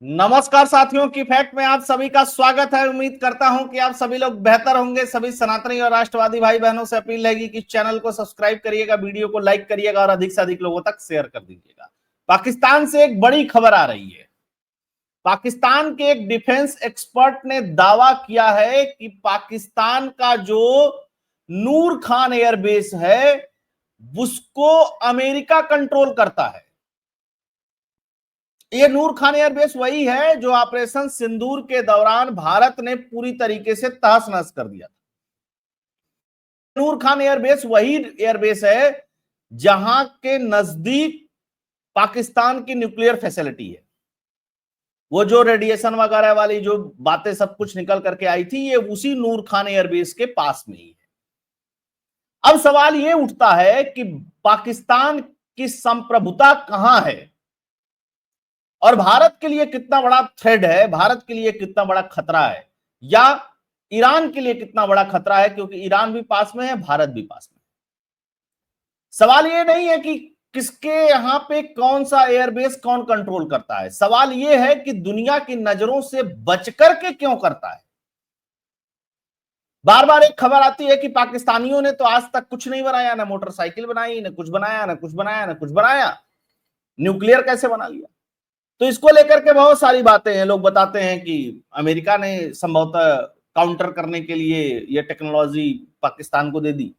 नमस्कार साथियों की फैक्ट में आप सभी का स्वागत है। उम्मीद करता हूं कि आप सभी लोग बेहतर होंगे। सभी सनातनी और राष्ट्रवादी भाई बहनों से अपील रहेगी कि चैनल को सब्सक्राइब करिएगा, वीडियो को लाइक करिएगा और अधिक से अधिक लोगों तक शेयर कर दीजिएगा। पाकिस्तान से एक बड़ी खबर आ रही है। पाकिस्तान के एक डिफेंस एक्सपर्ट ने दावा किया है कि पाकिस्तान का जो नूर खान एयरबेस है उसको अमेरिका कंट्रोल करता है। ये नूर खान एयरबेस वही है जो ऑपरेशन सिंदूर के दौरान भारत ने पूरी तरीके से तहस नहस कर दिया। नूर खान एयरबेस वही एयरबेस है जहां के नजदीक पाकिस्तान की न्यूक्लियर फैसिलिटी है। वो जो रेडिएशन वगैरह वाली जो बातें सब कुछ निकल करके आई थी, ये उसी नूर खान एयरबेस के पास में ही है। अब सवाल ये उठता है कि पाकिस्तान की संप्रभुता कहां है और भारत के लिए कितना बड़ा थ्रेड है, भारत के लिए कितना बड़ा खतरा है, या ईरान के लिए कितना बड़ा खतरा है, क्योंकि ईरान भी पास में है, भारत भी पास में है। सवाल ये नहीं है कि किसके यहां पे कौन सा एयरबेस कौन कंट्रोल करता है, सवाल ये है कि दुनिया की नजरों से बच करके क्यों करता है। बार बार एक खबर आती है कि पाकिस्तानियों ने तो आज तक कुछ नहीं बनाया, ना मोटरसाइकिल बनाई, ना कुछ बनाया, ना कुछ बनाया, ना कुछ बनाया, न्यूक्लियर कैसे बना लिया। तो इसको लेकर के बहुत सारी बातें हैं। लोग बताते हैं कि अमेरिका ने संभवतः काउंटर करने के लिए यह टेक्नोलॉजी पाकिस्तान को दे दी।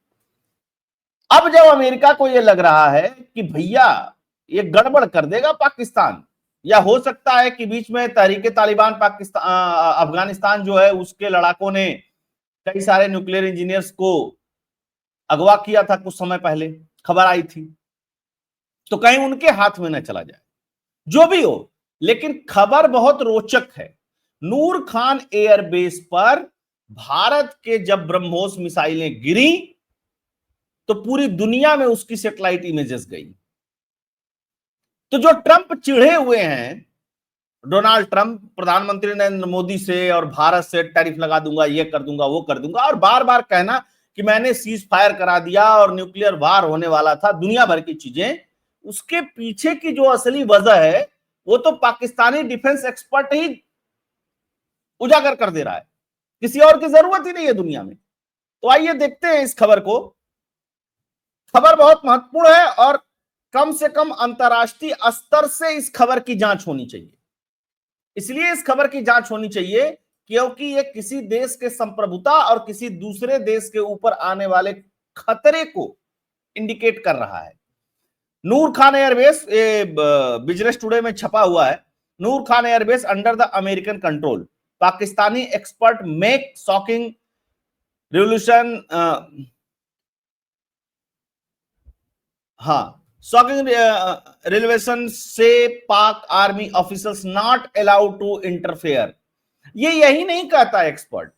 अब जब अमेरिका को यह लग रहा है कि भैया ये गड़बड़ कर देगा पाकिस्तान, या हो सकता है कि बीच में तहरीके तालिबान पाकिस्तान अफगानिस्तान जो है उसके लड़ाकों ने कई सारे न्यूक्लियर इंजीनियर्स को अगवा किया था, कुछ समय पहले खबर आई थी, तो कहीं उनके हाथ में न चला जाए। जो भी हो, लेकिन खबर बहुत रोचक है। नूर खान एयरबेस पर भारत के जब ब्रह्मोस मिसाइलें गिरी तो पूरी दुनिया में उसकी सैटेलाइट इमेजेस गई। तो जो ट्रंप चिढ़े हुए हैं, डोनाल्ड ट्रंप प्रधानमंत्री नरेंद्र मोदी से और भारत से टैरिफ लगा दूंगा, ये कर दूंगा, वो कर दूंगा, और बार बार कहना कि मैंने सीज फायर करा दिया और न्यूक्लियर वार होने वाला था, दुनिया भर की चीजें, उसके पीछे की जो असली वजह है वो तो पाकिस्तानी डिफेंस एक्सपर्ट ही उजागर कर दे रहा है। किसी और की जरूरत ही नहीं है दुनिया में। तो आइए देखते हैं इस खबर को। खबर बहुत महत्वपूर्ण है और कम से कम अंतरराष्ट्रीय स्तर से इस खबर की जांच होनी चाहिए। इसलिए इस खबर की जांच होनी चाहिए क्योंकि ये किसी देश के संप्रभुता और किसी दूसरे देश के ऊपर आने वाले खतरे को इंडिकेट कर रहा है। Noor Khan airbase, business today में छपा हुआ है, Noor Khan airbase under the American control, Pakistani expert make shocking revolution, हाँ, शॉकिंग रिलेवेशन से Pak army officers not allowed to interfere. ये यही नहीं कहता एक्सपर्ट,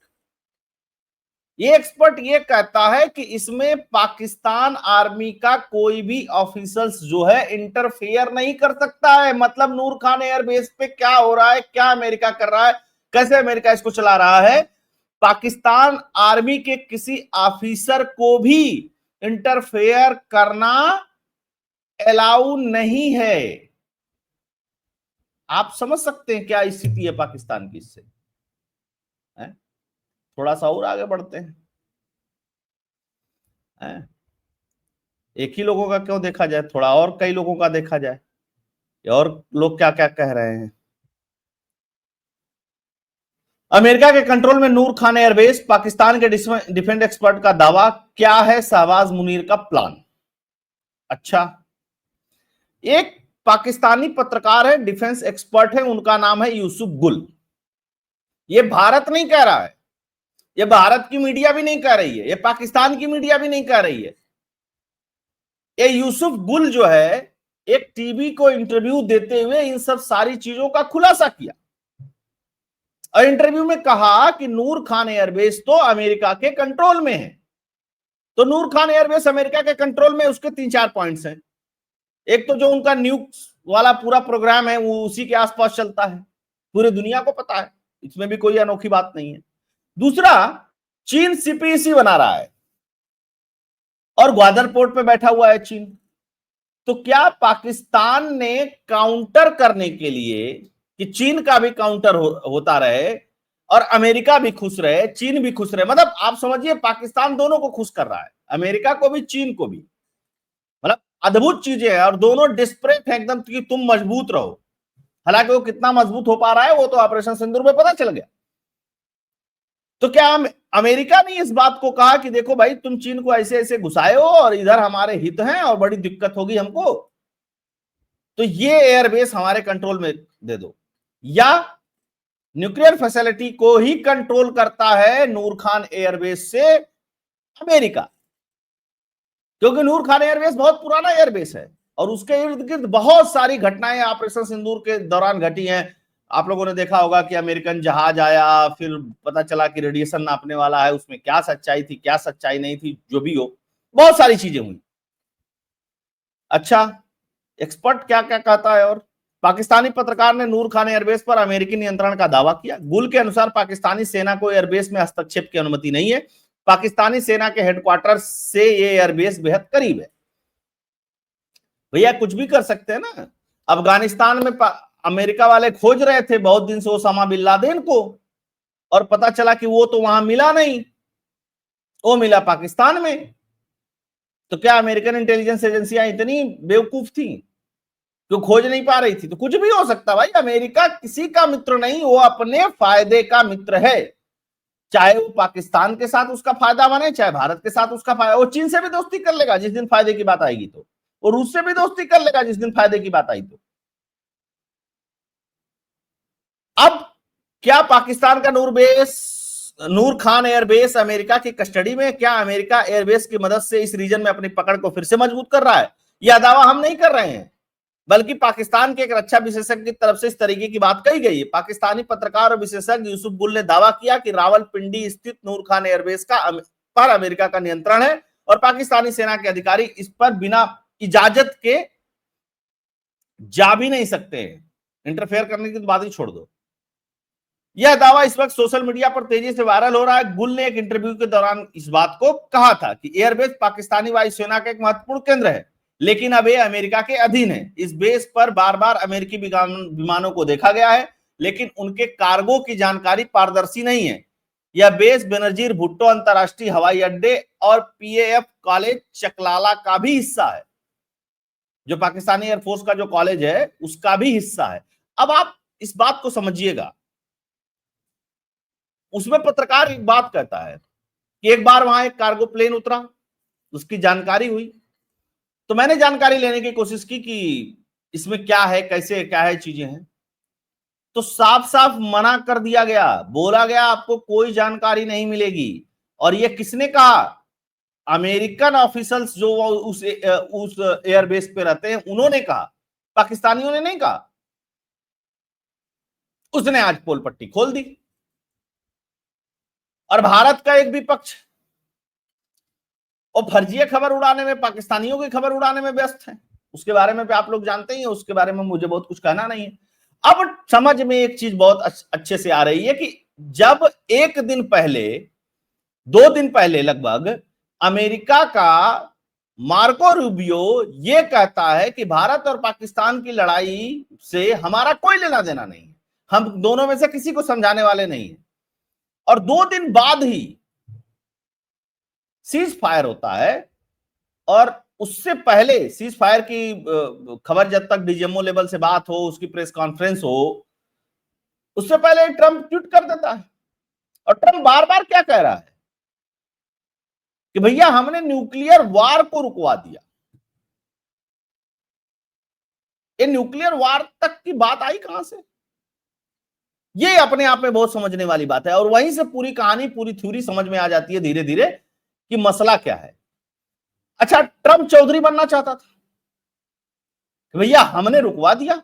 ये एक्सपर्ट ये कहता है कि इसमें पाकिस्तान आर्मी का कोई भी ऑफिसर्स जो है इंटरफेयर नहीं कर सकता है। मतलब नूर खान एयरबेस पे क्या हो रहा है, क्या अमेरिका कर रहा है, कैसे अमेरिका इसको चला रहा है, पाकिस्तान आर्मी के किसी ऑफिसर को भी इंटरफेयर करना अलाउ नहीं है। आप समझ सकते हैं क्या स्थिति है पाकिस्तान की इससे। थोड़ा सा और आगे बढ़ते हैं। एक ही लोगों का क्यों देखा जाए, थोड़ा और कई लोगों का देखा जाए, और लोग क्या क्या कह रहे हैं। अमेरिका के कंट्रोल में नूर खान एयरबेस, पाकिस्तान के डिफेंस एक्सपर्ट का दावा, क्या है शहबाज मुनीर का प्लान। अच्छा, एक पाकिस्तानी पत्रकार है, डिफेंस एक्सपर्ट है, उनका नाम है यूसुफ गुल। ये भारत नहीं कह रहा है, ये भारत की मीडिया भी नहीं कह रही है, ये पाकिस्तान की मीडिया भी नहीं कह रही है। ये यूसुफ गुल जो है एक टीवी को इंटरव्यू देते हुए इन सब सारी चीजों का खुलासा किया और इंटरव्यू में कहा कि नूर खान एयरबेस तो अमेरिका के कंट्रोल में है। तो नूर खान एयरबेस अमेरिका के कंट्रोल में, उसके 3-4 पॉइंट्स हैं। एक तो जो उनका न्यूक्स वाला पूरा प्रोग्राम है वो उसी के आसपास चलता है, पूरी दुनिया को पता है, इसमें भी कोई अनोखी बात नहीं है। दूसरा, चीन सीपीईसी बना रहा है और ग्वादर पोर्ट पे बैठा हुआ है चीन। तो क्या पाकिस्तान ने काउंटर करने के लिए कि चीन का भी काउंटर होता रहे और अमेरिका भी खुश रहे, चीन भी खुश रहे। मतलब आप समझिए पाकिस्तान दोनों को खुश कर रहा है, अमेरिका को भी चीन को भी। मतलब अद्भुत चीजें हैं और दोनों डिस्परेट है एकदम कि तुम मजबूत रहो। हालांकि वो कितना मजबूत हो पा रहा है वो तो ऑपरेशन सिंदूर में पता चल गया। तो क्या अमेरिका ने इस बात को कहा कि देखो भाई तुम चीन को ऐसे ऐसे घुसाए हो और इधर हमारे हित हैं और बड़ी दिक्कत होगी हमको, तो ये एयरबेस हमारे कंट्रोल में दे दो। या न्यूक्लियर फैसिलिटी को ही कंट्रोल करता है नूर खान एयरबेस से अमेरिका, क्योंकि नूर खान एयरबेस बहुत पुराना एयरबेस है और उसके इर्द गिर्द बहुत सारी घटनाएं ऑपरेशन सिंदूर के दौरान घटी हैं। आप लोगों ने देखा होगा कि अमेरिकन जहाज आया, फिर पता चला कि रेडिएशन नापने वाला है, उसमें क्या सच्चाई थी क्या सच्चाई नहीं थी, जो भी हो बहुत सारी चीजें हुई। अच्छा, एक्सपर्ट क्या क्या कहता है। और पाकिस्तानी पत्रकार ने नूर खान एयरबेस पर अमेरिकी नियंत्रण का दावा किया। गुल के अनुसार पाकिस्तानी सेना को एयरबेस में हस्तक्षेप की अनुमति नहीं है, पाकिस्तानी सेना के हेडक्वार्टर से ये एयरबेस बेहद करीब है। भैया कुछ भी कर सकते हैं ना। अफगानिस्तान में अमेरिका वाले खोज रहे थे बहुत दिन से ओसामा बिन लादेन को, और पता चला कि वो तो वहां मिला नहीं, वो मिला पाकिस्तान में। तो क्या अमेरिकन इंटेलिजेंस एजेंसियां इतनी बेवकूफ थी जो खोज नहीं पा रही थी? तो कुछ भी हो सकता भाई, अमेरिका किसी का मित्र नहीं, वो अपने फायदे का मित्र है। चाहे वो पाकिस्तान के साथ उसका फायदा बने, चाहे भारत के साथ उसका फायदा। वो चीन से भी दोस्ती कर लेगा जिस दिन फायदे की बात आएगी, तो वो रूस से भी दोस्ती कर लेगा जिस दिन फायदे की बात आई। तो अब क्या पाकिस्तान का नूर खान एयरबेस अमेरिका की कस्टडी में? क्या अमेरिका एयरबेस की मदद से इस रीजन में अपनी पकड़ को फिर से मजबूत कर रहा है? यह दावा हम नहीं कर रहे हैं, बल्कि पाकिस्तान के एक रक्षा विशेषज्ञ की तरफ से इस तरीके की बात कही गई है। पाकिस्तानी पत्रकार और विशेषज्ञ यूसुफ गुल ने दावा किया कि रावलपिंडी स्थित नूर खान एयरबेस पर अमेरिका का नियंत्रण है और पाकिस्तानी सेना के अधिकारी इस पर बिना इजाजत के जा भी नहीं सकते। इंटरफेयर करने की तो बात ही छोड़ दो। यह दावा इस वक्त सोशल मीडिया पर तेजी से वायरल हो रहा है। गुल ने एक इंटरव्यू के दौरान इस बात को कहा था कि एयरबेस पाकिस्तानी वायुसेना का एक महत्वपूर्ण केंद्र है, लेकिन अब यह अमेरिका के अधीन है। इस बेस पर बार बार अमेरिकी विमानों को देखा गया है, लेकिन उनके कार्गो की जानकारी पारदर्शी नहीं है। यह बेस बेनजीर भुट्टो अंतरराष्ट्रीय हवाई अड्डे और PAF कॉलेज चकलाला का भी हिस्सा है, जो पाकिस्तानी एयरफोर्स का जो कॉलेज है उसका भी हिस्सा है। अब आप इस बात को समझिएगा, उसमें पत्रकार एक बात कहता है कि एक बार वहां एक कार्गो प्लेन उतरा, उसकी जानकारी हुई, तो मैंने जानकारी लेने की कोशिश की कि इसमें क्या है, कैसे क्या है, चीजें हैं। तो साफ साफ मना कर दिया गया, बोला गया आपको कोई जानकारी नहीं मिलेगी। और ये किसने कहा? अमेरिकन ऑफिसल्स जो उस एयरबेस पे रहते हैं उन्होंने कहा, पाकिस्तानियों ने नहीं कहा। उसने आज पोल पट्टी खोल दी और भारत का एक विपक्ष और फर्जी खबर उड़ाने में, पाकिस्तानियों की खबर उड़ाने में व्यस्त है। उसके बारे में आप लोग जानते ही हैं, उसके बारे में मुझे बहुत कुछ कहना नहीं है। अब समझ में एक चीज बहुत अच्छे से आ रही है कि जब एक दिन पहले, 2 दिन पहले लगभग, अमेरिका का मार्को रूबियो ये कहता है कि भारत और पाकिस्तान की लड़ाई से हमारा कोई लेना देना नहीं है, हम दोनों में से किसी को समझाने वाले नहीं है। और 2 दिन बाद ही सीज फायर होता है, और उससे पहले सीज फायर की खबर जब तक डीजीएमओ लेवल से बात हो, उसकी प्रेस कॉन्फ्रेंस हो, उससे पहले ट्रंप ट्वीट कर देता है। और ट्रंप बार बार क्या कह रहा है कि भैया हमने न्यूक्लियर वार को रुकवा दिया। ये न्यूक्लियर वार तक की बात आई कहां से? ये अपने आप में बहुत समझने वाली बात है, और वहीं से पूरी कहानी, पूरी थ्योरी समझ में आ जाती है धीरे धीरे कि मसला क्या है। अच्छा, ट्रंप चौधरी बनना चाहता था कि भैया हमने रुकवा दिया,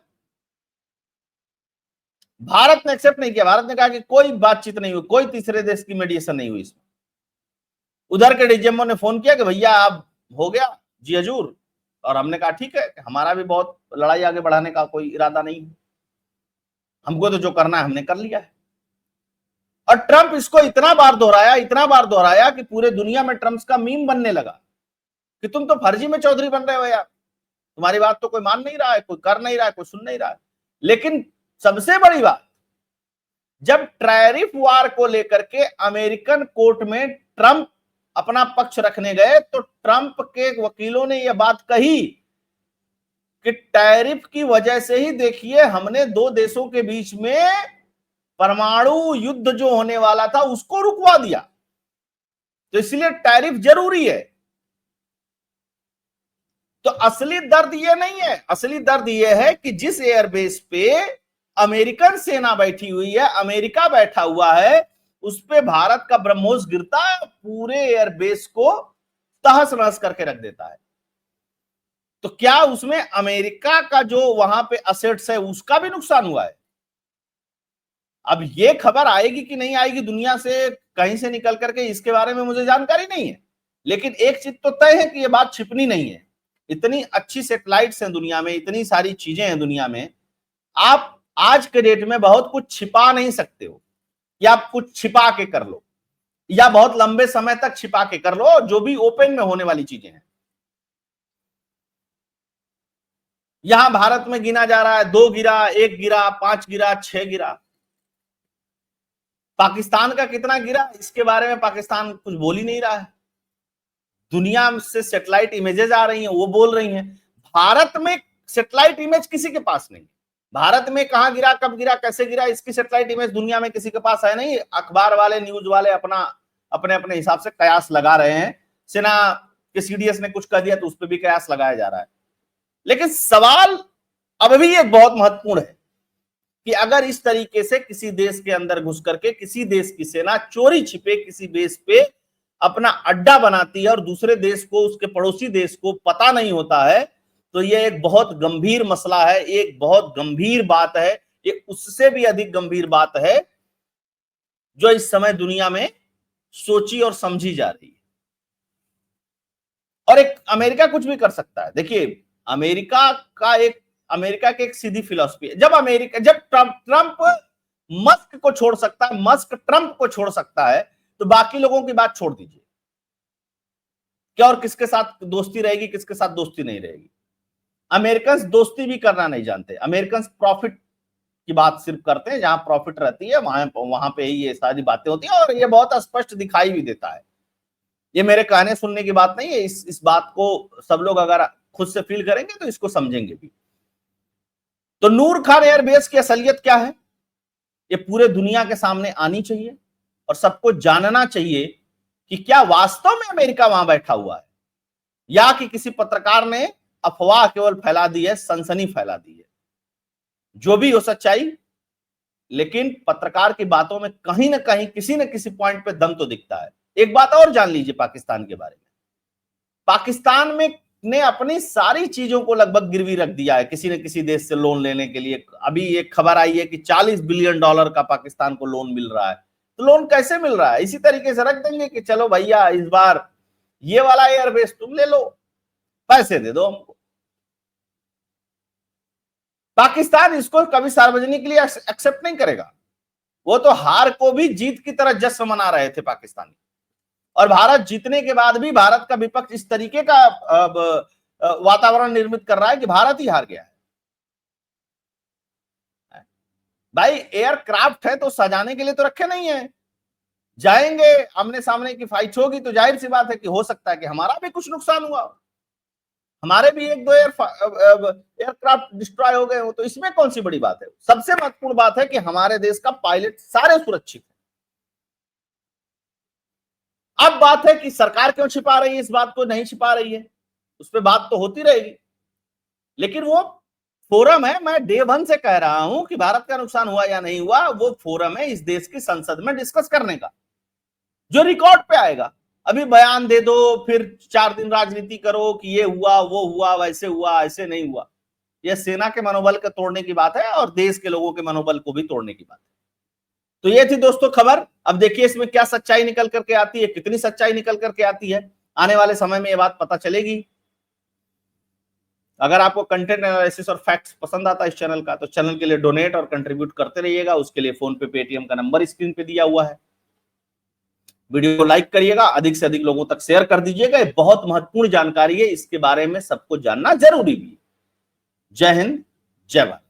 भारत ने एक्सेप्ट नहीं किया। भारत ने कहा कि कोई बातचीत नहीं हुई, कोई तीसरे देश की मेडिएशन नहीं हुई इसमें। उधर के डीजीएमओ ने फोन किया कि भैया अब हो गया जी हजूर, और हमने कहा ठीक है, हमारा भी बहुत लड़ाई आगे बढ़ाने का कोई इरादा नहीं है, हमको तो जो करना है हमने कर लिया है। और ट्रंप इसको इतना बार दोहराया कि पूरे दुनिया में ट्रंप का मीम बनने लगा कि तुम तो फर्जी में चौधरी बन रहे हो यार, तुम्हारी बात तो कोई मान नहीं रहा है, कोई कर नहीं रहा है, कोई सुन नहीं रहा है। लेकिन सबसे बड़ी बात, जब टैरिफ वार को लेकर के अमेरिकन कोर्ट में ट्रंप अपना पक्ष रखने गए तो ट्रंप के वकीलों ने यह बात कही कि टैरिफ की वजह से ही देखिए हमने दो देशों के बीच में परमाणु युद्ध जो होने वाला था उसको रुकवा दिया, तो इसलिए टैरिफ जरूरी है। तो असली दर्द यह नहीं है, असली दर्द यह है कि जिस एयरबेस पे अमेरिकन सेना बैठी हुई है, अमेरिका बैठा हुआ है, उस पे भारत का ब्रह्मोस गिरता है, पूरे एयरबेस को तहस नहस करके रख देता है। तो क्या उसमें अमेरिका का जो वहां पे असेट्स है उसका भी नुकसान हुआ है? अब ये खबर आएगी कि नहीं आएगी दुनिया से कहीं से निकल करके, इसके बारे में मुझे जानकारी नहीं है, लेकिन एक चीज तो तय है कि ये बात छिपनी नहीं है। इतनी अच्छी सैटेलाइट्स हैं दुनिया में, इतनी सारी चीजें हैं दुनिया में, आप आज के डेट में बहुत कुछ छिपा नहीं सकते हो, या आप कुछ छिपा के कर लो या बहुत लंबे समय तक छिपा के कर लो, जो भी ओपन में होने वाली चीजें हैं। यहां भारत में गिना जा रहा है 2 गिरा, 1 गिरा, 5 गिरा, 6 गिरा। पाकिस्तान का कितना गिरा इसके बारे में पाकिस्तान कुछ बोल ही नहीं रहा है। दुनिया से सैटेलाइट इमेजेस आ रही हैं, वो बोल रही हैं। भारत में सैटेलाइट इमेज किसी के पास नहीं। भारत में कहां गिरा, कब गिरा, कैसे गिरा, इसकी सैटेलाइट इमेज दुनिया में किसी के पास है नहीं। अखबार वाले, न्यूज वाले अपने अपने हिसाब से कयास लगा रहे हैं। सेना के सीडीएस ने कुछ कह दिया तो उस पर भी कयास लगाया जा रहा है। लेकिन सवाल अब भी एक बहुत महत्वपूर्ण है कि अगर इस तरीके से किसी देश के अंदर घुस करके किसी देश की सेना चोरी छिपे किसी बेस पे अपना अड्डा बनाती है और दूसरे देश को, उसके पड़ोसी देश को पता नहीं होता है, तो यह एक बहुत गंभीर मसला है, एक बहुत गंभीर बात है। ये उससे भी अधिक गंभीर बात है जो इस समय दुनिया में सोची और समझी जा रही है। और एक अमेरिका कुछ भी कर सकता है। देखिए अमेरिका की एक सीधी फिलॉसफी है, जब ट्रंप मस्क को छोड़ सकता है, मस्क ट्रंप को छोड़ सकता है, तो बाकी लोगों की बात छोड़ दीजिए। क्या और किसके साथ दोस्ती रहेगी, किसके साथ दोस्ती नहीं रहेगी। अमेरिकन दोस्ती भी करना नहीं जानते। अमेरिकन प्रॉफिट की बात सिर्फ करते हैं, जहां प्रॉफिट रहती है वहां पे ही ये सारी बातें होती हैं, और ये बहुत स्पष्ट दिखाई भी देता है। ये मेरे कहने सुनने की बात नहीं है, इस बात को सब लोग अगर खुद से फील करेंगे तो इसको समझेंगे भी। तो नूर खान एयरबेस की असलियत क्या है, ये पूरे दुनिया के सामने आनी चाहिए और सबको जानना चाहिए कि क्या वास्तव में अमेरिका वहां बैठा हुआ है, या कि किसी पत्रकार ने अफवाह केवल फैला दी है, सनसनी फैला दी है। जो भी हो सच्चाई, लेकिन पत्रकार की बातों में कहीं ना कहीं किसी न किसी पॉइंट पे दम तो दिखता है। एक बात और जान लीजिए पाकिस्तान के बारे में। पाकिस्तान में ने अपनी सारी चीजों को लगभग गिरवी रख दिया है किसी न किसी देश से लोन लेने के लिए। अभी एक खबर आई है कि $40 बिलियन का पाकिस्तान को लोन मिल रहा है। तो लोन कैसे मिल रहा है? इसी तरीके से रख देंगे कि चलो भैया इस बार ये वाला एयरबेस तुम ले लो, पैसे दे दो हमको। पाकिस्तान इसको कभी सार्वजनिक के लिए एक्सेप्ट नहीं करेगा। वो तो हार को भी जीत की तरह जश्न मना रहे थे पाकिस्तानी, और भारत जीतने के बाद भी भारत का विपक्ष इस तरीके का वातावरण निर्मित कर रहा है कि भारत ही हार गया है। भाई एयरक्राफ्ट है तो सजाने के लिए तो रखे नहीं है। जाएंगे, आमने सामने की फाइट होगी तो जाहिर सी बात है कि हो सकता है कि हमारा भी कुछ नुकसान हुआ, हमारे भी 1-2 एयरक्राफ्ट डिस्ट्रॉय हो गए हो, तो इसमें कौन सी बड़ी बात है। सबसे महत्वपूर्ण बात है कि हमारे देश का पायलट सारे सुरक्षित है। अब बात है कि सरकार क्यों छिपा रही है, इस बात को नहीं छिपा रही है, उस पर बात तो होती रहेगी। लेकिन वो फोरम है, मैं डे 1 से कह रहा हूं कि भारत का नुकसान हुआ या नहीं हुआ, वो फोरम है इस देश की संसद में डिस्कस करने का, जो रिकॉर्ड पे आएगा। अभी बयान दे दो, फिर 4 दिन राजनीति करो कि ये हुआ, वो हुआ, वैसे हुआ, ऐसे नहीं हुआ। यह सेना के मनोबल को तोड़ने की बात है और देश के लोगों के मनोबल को भी तोड़ने की बात है। तो ये थी दोस्तों खबर। अब देखिए इसमें क्या सच्चाई निकल करके आती है, कितनी सच्चाई निकल करके आती है, आने वाले समय में ये बात पता चलेगी। अगर आपको कंटेंट एनालिसिस और फैक्ट्स पसंद आता है इस चैनल का, तो चैनल के लिए डोनेट और कंट्रीब्यूट करते रहिएगा। उसके लिए फोन पे, पेटीएम का नंबर स्क्रीन पे दिया हुआ है। वीडियो को लाइक करिएगा, अधिक से अधिक लोगों तक शेयर कर दीजिएगा। ये बहुत महत्वपूर्ण जानकारी है, इसके बारे में सबको जानना जरूरी भी है। जय हिंद, जय भारत।